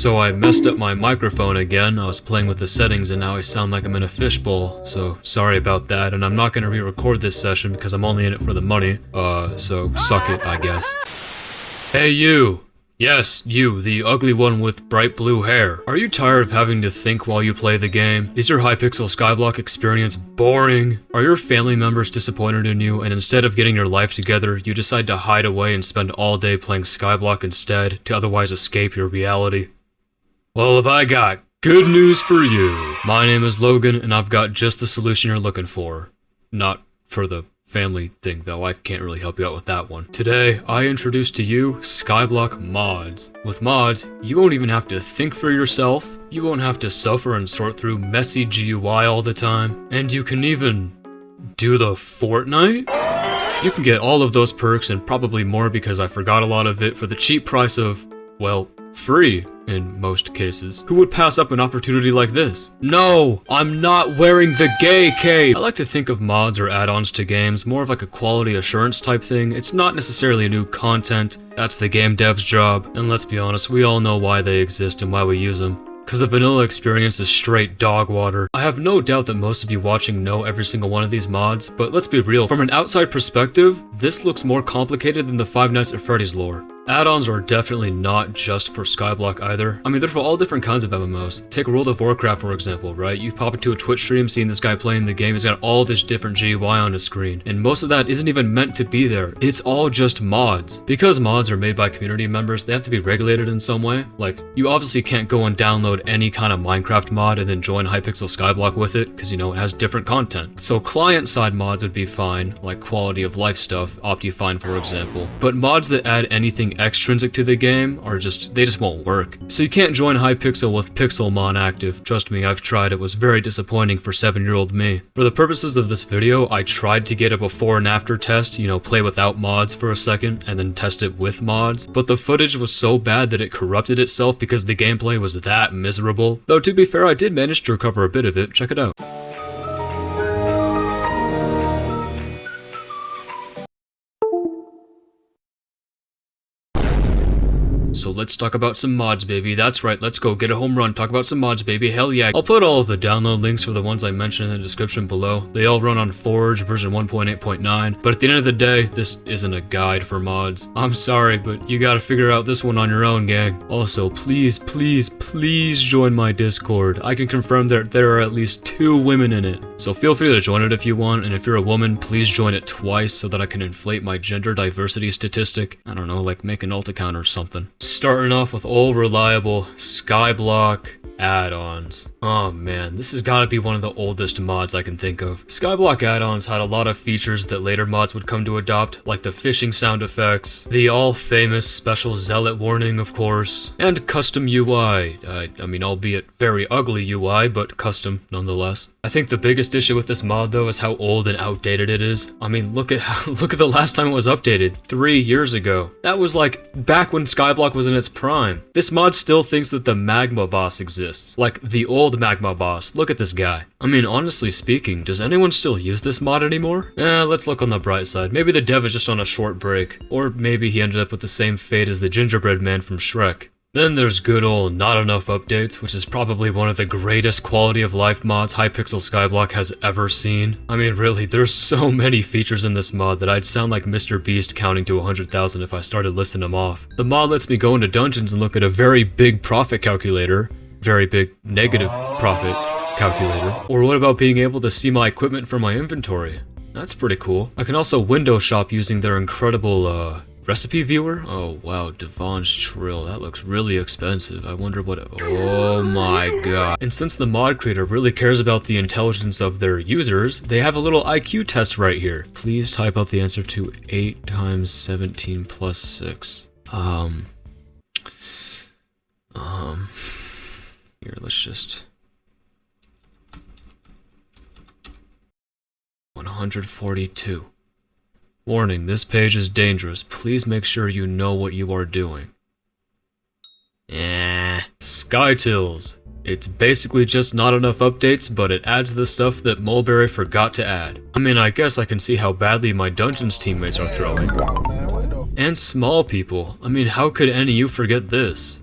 So I messed up my microphone again. I was playing with the settings and now I sound like I'm in a fishbowl. So sorry about that, and I'm not gonna re-record this session because I'm only in it for the money. So suck it, I guess. Hey you! Yes, you, the ugly one with bright blue hair. Are you tired of having to think while you play the game? Is your Hypixel Skyblock experience boring? Are your family members disappointed in you, and instead of getting your life together, you decide to hide away and spend all day playing Skyblock instead, to otherwise escape your reality? Well, have I got good news for you. My name is Logan, and I've got just the solution you're looking for. Not for the family thing, though. I can't really help you out with that one. Today, I introduce to you Skyblock mods. With mods, you won't even have to think for yourself, you won't have to suffer and sort through messy GUI all the time, and you can even do the Fortnite? You can get all of those perks and probably more because I forgot a lot of it for the cheap price of, well, free in most cases. Who would pass up an opportunity like this? No, I'm not wearing the gay cape! I like to think of mods or add-ons to games more of like a quality assurance type thing. It's not necessarily new content, that's the game dev's job, and let's be honest, we all know why they exist and why we use them. Cause the vanilla experience is straight dog water. I have no doubt that most of you watching know every single one of these mods, but let's be real, from an outside perspective, this looks more complicated than the Five Nights at Freddy's lore. Add-ons are definitely not just for Skyblock either. I mean, they're for all different kinds of MMOs. Take World of Warcraft for example, right? You pop into a Twitch stream, seeing this guy playing the game, he's got all this different GUI on his screen, and most of that isn't even meant to be there. It's all just mods. Because mods are made by community members, they have to be regulated in some way. Like, you obviously can't go and download any kind of Minecraft mod and then join Hypixel Skyblock with it, because you know, it has different content. So client-side mods would be fine, like quality of life stuff, Optifine for example. But mods that add anything extrinsic to the game are they just won't work. So you can't join Hypixel with Pixelmon active. Trust me, I've tried, it was very disappointing for 7-year-old me. For the purposes of this video, I tried to get a before and after test, you know, play without mods for a second, and then test it with mods, but the footage was so bad that it corrupted itself because the gameplay was that miserable. Though to be fair, I did manage to recover a bit of it, check it out. So let's talk about some mods, baby. That's right, let's go get a home run, talk about some mods, baby. Hell yeah. I'll put all of the download links for the ones I mentioned in the description below. They all run on Forge version 1.8.9, but at the end of the day, this isn't a guide for mods. I'm sorry, but you gotta figure out this one on your own, gang. Also, please, please, please join my Discord. I can confirm that there are at least 2 women in it. So feel free to join it if you want, and if you're a woman, please join it twice so that I can inflate my gender diversity statistic. I don't know, like make an alt account or something. Starting off with old reliable Skyblock Addons. Oh man, this has got to be one of the oldest mods I can think of. Skyblock Addons had a lot of features that later mods would come to adopt, like the fishing sound effects, the all-famous special zealot warning of course, and custom UI. I mean, albeit very ugly UI, but custom nonetheless. I think the biggest issue with this mod though is how old and outdated it is. I mean, look at the last time it was updated, 3 years ago. That was like back when Skyblock was in its prime. This mod still thinks that the magma boss exists. Like the old magma boss. Look at this guy. I mean, honestly speaking, does anyone still use this mod anymore? Let's look on the bright side. Maybe the dev is just on a short break. Or maybe he ended up with the same fate as the gingerbread man from Shrek. Then there's good old not enough updates, which is probably one of the greatest quality of life mods Hypixel Skyblock has ever seen. I mean really, there's so many features in this mod that I'd sound like Mr. Beast counting to 100,000 if I started listing them off. The mod lets me go into dungeons and look at a very big profit calculator, very big negative profit calculator. Or what about being able to see my equipment from my inventory? That's pretty cool. I can also window shop using their incredible recipe viewer? Oh wow, Devon's Trill, that looks really expensive. I wonder what oh my god. And since the mod creator really cares about the intelligence of their users, they have a little IQ test right here. Please type out the answer to 8 times 17 plus 6. Here, let's just 142. Warning, this page is dangerous. Please make sure you know what you are doing. SkyTils. It's basically just not enough updates, but it adds the stuff that Mulberry forgot to add. I mean, I guess I can see how badly my Dungeons teammates are throwing. And small people. I mean, how could any of you forget this?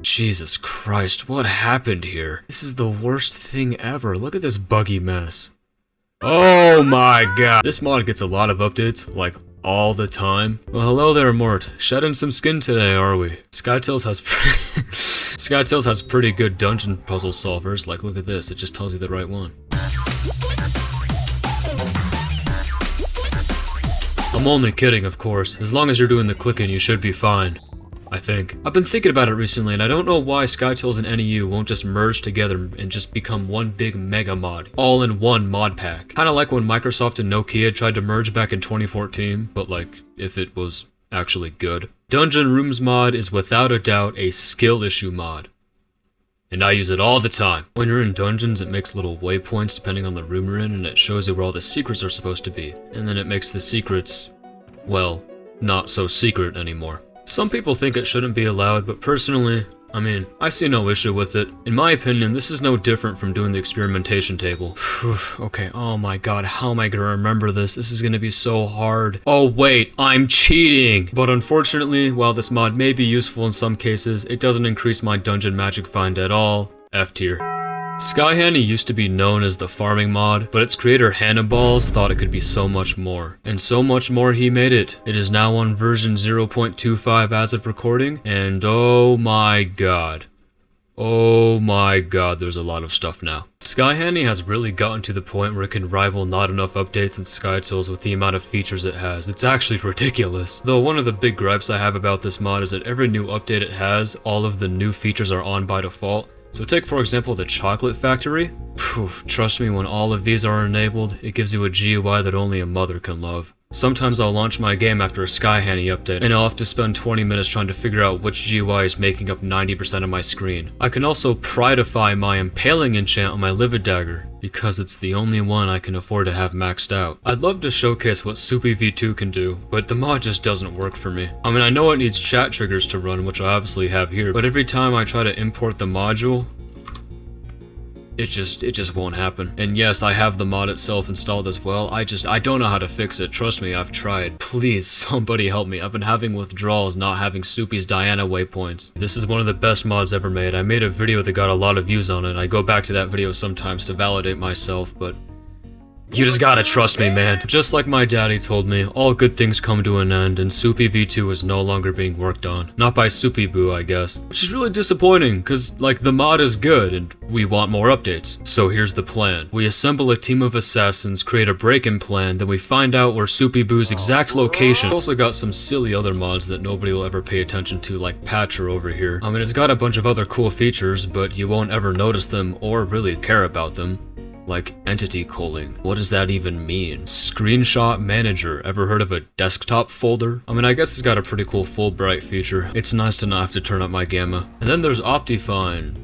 Jesus Christ, what happened here? This is the worst thing ever. Look at this buggy mess. Oh my god. This mod gets a lot of updates, like all the time. Well, hello there, Mort. Shedding some skin today, are we? SkyTils has SkyTils has pretty good dungeon puzzle solvers. Like, look at this. It just tells you the right one. I'm only kidding, of course. As long as you're doing the clicking, you should be fine. I think. I've been thinking about it recently, and I don't know why SkyTils and NEU won't just merge together and just become one big mega mod, all in one mod pack. Kinda like when Microsoft and Nokia tried to merge back in 2014, but like, if it was actually good. Dungeon Rooms mod is without a doubt a skill issue mod, and I use it all the time. When you're in dungeons, it makes little waypoints depending on the room you're in, and it shows you where all the secrets are supposed to be, and then it makes the secrets, well, not so secret anymore. Some people think it shouldn't be allowed, but personally, I mean, I see no issue with it. In my opinion, this is no different from doing the experimentation table. Okay, oh my god, how am I gonna remember this? This is gonna be so hard. Oh wait, I'm cheating! But unfortunately, while this mod may be useful in some cases, it doesn't increase my dungeon magic find at all. F tier. SkyHanni used to be known as the farming mod, but its creator Hanniballs thought it could be so much more. And so much more he made it. It is now on version 0.25 as of recording, and oh my god. Oh my god, there's a lot of stuff now. SkyHanni has really gotten to the point where it can rival not enough updates in SkyTils with the amount of features it has. It's actually ridiculous. Though one of the big gripes I have about this mod is that every new update it has, all of the new features are on by default. So take for example the chocolate factory. Trust me, when all of these are enabled, it gives you a GUI that only a mother can love. Sometimes I'll launch my game after a SkyHanni update, and I'll have to spend 20 minutes trying to figure out which GUI is making up 90% of my screen. I can also pridify my impaling enchant on my livid dagger, because it's the only one I can afford to have maxed out. I'd love to showcase what Soupy V2 can do, but the mod just doesn't work for me. I mean, I know it needs chat triggers to run, which I obviously have here, but every time I try to import the module, it just won't happen. And yes, I have the mod itself installed as well. I don't know how to fix it. Trust me, I've tried. Please, somebody help me. I've been having withdrawals not having Soupy's Diana waypoints. This is one of the best mods ever made. I made a video that got a lot of views on it. I go back to that video sometimes to validate myself, but you just gotta trust me, man. Just like my daddy told me, all good things come to an end, and Soupy V2 is no longer being worked on. Not by Soupy Boo, I guess. Which is really disappointing, cause like the mod is good, and we want more updates. So here's the plan. We assemble a team of assassins, create a break-in plan, then we find out where Soupy Boo's exact location. We've also got some silly other mods that nobody will ever pay attention to, like Patcher over here. I mean, it's got a bunch of other cool features, but you won't ever notice them or really care about them. Like entity culling. What does that even mean? Screenshot manager. Ever heard of a desktop folder? I mean, I guess it's got a pretty cool Fulbright feature. It's nice to not have to turn up my gamma. And then there's Optifine.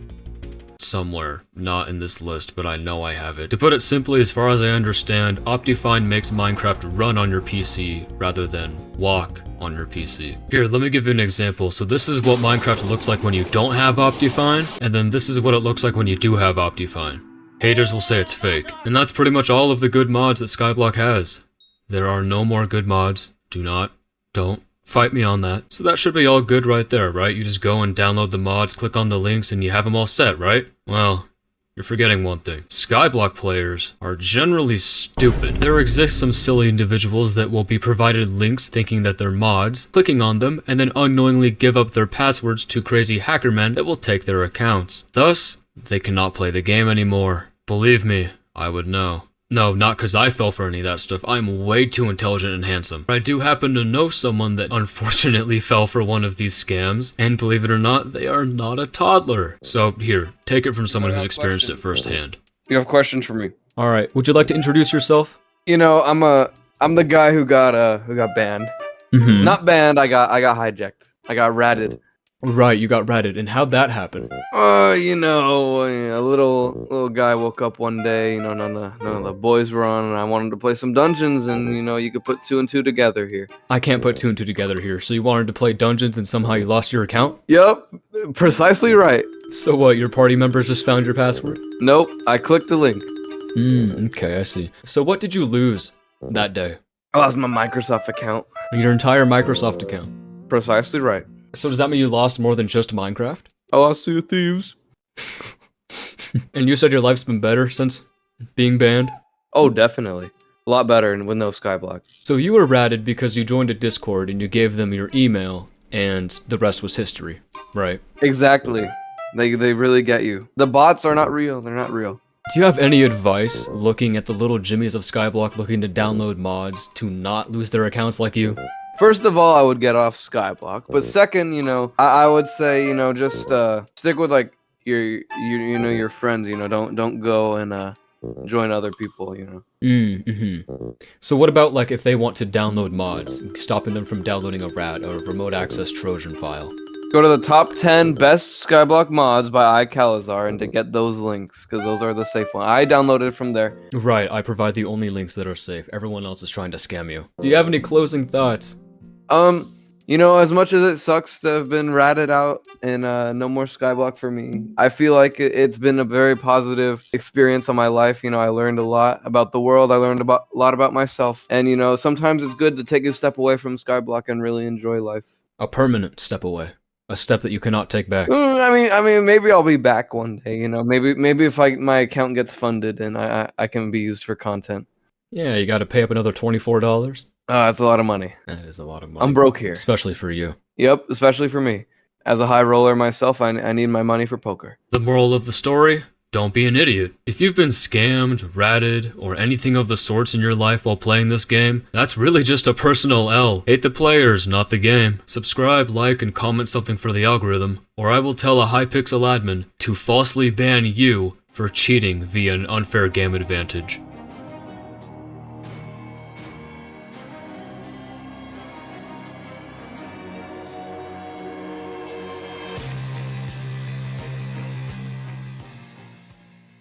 Somewhere. Not in this list, but I know I have it. To put it simply, as far as I understand, Optifine makes Minecraft run on your PC rather than walk on your PC. Here, let me give you an example. So this is what Minecraft looks like when you don't have Optifine, and then this is what it looks like when you do have Optifine. Haters will say it's fake. And that's pretty much all of the good mods that Skyblock has. There are no more good mods. Don't fight me on that. So that should be all good right there, right? You just go and download the mods, click on the links, and you have them all set, right? Well, you're forgetting one thing. Skyblock players are generally stupid. There exist some silly individuals that will be provided links thinking that they're mods, clicking on them, and then unknowingly give up their passwords to crazy hacker men that will take their accounts. Thus, they cannot play the game anymore. Believe me, I would know. No, not because I fell for any of that stuff. I'm way too intelligent and handsome. I do happen to know someone that unfortunately fell for one of these scams, and believe it or not, they are not a toddler. So here, take it from someone who's experienced it firsthand. You have questions for me? All right, would you like to introduce yourself? You know, I'm the guy who got banned. Mm-hmm. Not banned. I got hijacked. I got ratted. Right, you got ratted, and how'd that happen? You know, a little guy woke up one day. You know, none of the boys were on, and I wanted to play some dungeons, and you know, you could put 2 and 2 together here. I can't put 2 and 2 together here. So you wanted to play dungeons, and somehow you lost your account? Yup, precisely right. So what? Your party members just found your password? Nope, I clicked the link. Okay, I see. So what did you lose that day? I lost my Microsoft account. Your entire Microsoft account? Precisely right. So does that mean you lost more than just Minecraft? Oh, I see thieves. And you said your life's been better since being banned? Oh, definitely. A lot better with no Skyblock. So you were ratted because you joined a Discord and you gave them your email, and the rest was history, right? Exactly. They really get you. The bots are not real. They're not real. Do you have any advice, looking at the little jimmies of Skyblock looking to download mods, to not lose their accounts like you? First of all, I would get off Skyblock. But second, I would say, just stick with like your friends. Don't go and join other people. So what about like if they want to download mods, stopping them from downloading a RAT or a remote access Trojan file? Go to the top 10 best Skyblock mods by iKalazar and to get those links, because those are the safe ones. I downloaded from there. Right, I provide the only links that are safe. Everyone else is trying to scam you. Do you have any closing thoughts? As much as it sucks to have been ratted out and no more Skyblock for me, I feel like it's been a very positive experience on my life. I learned a lot about the world. I learned a lot about myself. And, sometimes it's good to take a step away from Skyblock and really enjoy life. A permanent step away. A step that you cannot take back. I mean, maybe I'll be back one day. Maybe if my account gets funded and I can be used for content. Yeah, you gotta pay up another $24. That's a lot of money. That is a lot of money. I'm broke here. Especially for you. Yep, especially for me. As a high roller myself, I need my money for poker. The moral of the story? Don't be an idiot. If you've been scammed, ratted, or anything of the sorts in your life while playing this game, that's really just a personal L. Hate the players, not the game. Subscribe, like, and comment something for the algorithm, or I will tell a Hypixel admin to falsely ban you for cheating via an unfair game advantage.